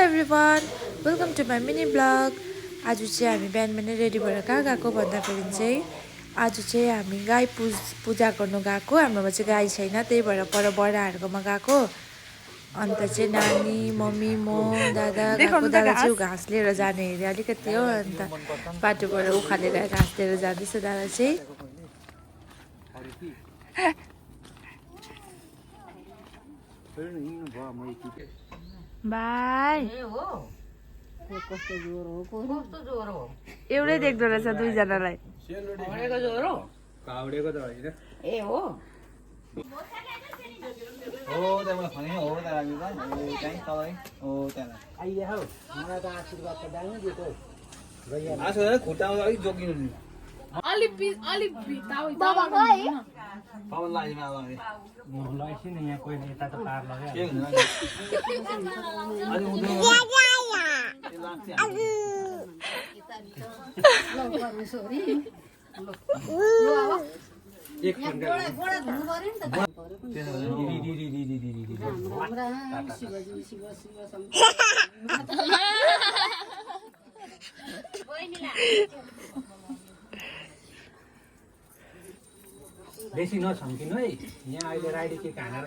Everyone, welcome to my mini blog. आज चाहिँ हामी बिहान बिहानै रेडी भएर कहाँ गएको भन्दाखेरि चाहिँ आज चाहिँ हामी गाई पूजा गर्नु गएको। हाम्रोमा चाहिँ गाई छैन, त्यही भएर पर बडाहरूकोमा गएको। अन्त चाहिँ नानी, मम्मी, म, दादा गएको। दादा चाहिँ घाँस लिएर जाने हेरे अलिकति हो, अन्त बाटोबाट उखालेर घाँस लिएर जाँदैछ दादा चाहिँ। बाई एउटै देख्दो रहेछ दुईजनालाई। बेसी नछम्किनु है, यहाँ अहिले राइडी के खाना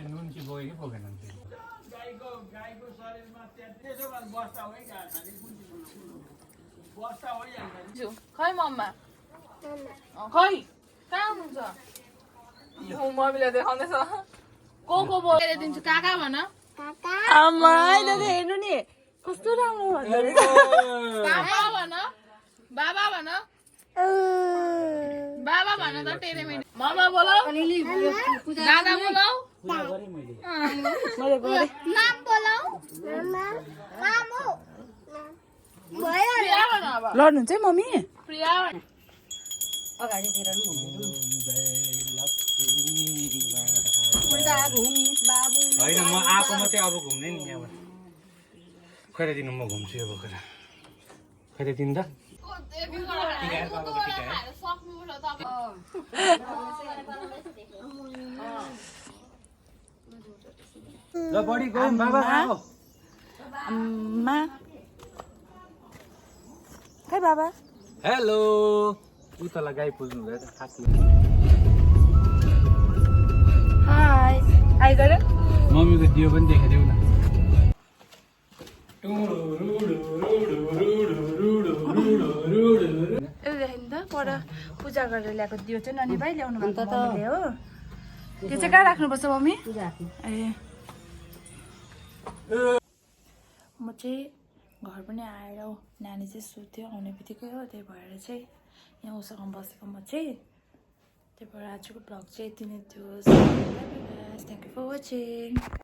नुन कि बोयो कि बोकेन खै मम्मा खै कहाँ हुनुहुन्छ? मम्मीले देखाउँदैछ। को बोलेर दिन्छु काका भन। आमा दादा हेर्नु नि कस्तो राम्रो भन्छ। बाबा भन, बाबा भन, बाबा भन त टेरे मेरे। मम्मा बोलाऊ, दादा बोलाऊ, नाम बोलाऊ, प्रिया भन। अब लड्नुहुन्छ है मम्मी? प्रिया भन। होइन, म आएको मात्रै अब घुम्ने नि अब खैर दिनु, म घुम्छु अब खैर दिनु त। ल बडी गयौँ बाबा। आमा खै बाबा। हेलो, उतला गाई पुज्नु भयो त खास। हाई हाई गर। मम्मीको दियो पनि देखाइदेऊ न। एउटादेखि त पर पूजा गरेर ल्याएको दियो चाहिँ नानी भाइ ल्याउनु भएको मम्मीले हो। त्यो चाहिँ कहाँ राख्नुपर्छ मम्मी? ए म चाहिँ घर पनि आएर नानी चाहिँ सुत्यो आउने बित्तिकै हो, त्यही भएर चाहिँ यहाँ उसँग बसेको म चाहिँ। त्यही भएर आजको ब्लग चाहिँ यति नै थियो। Thank you for watching.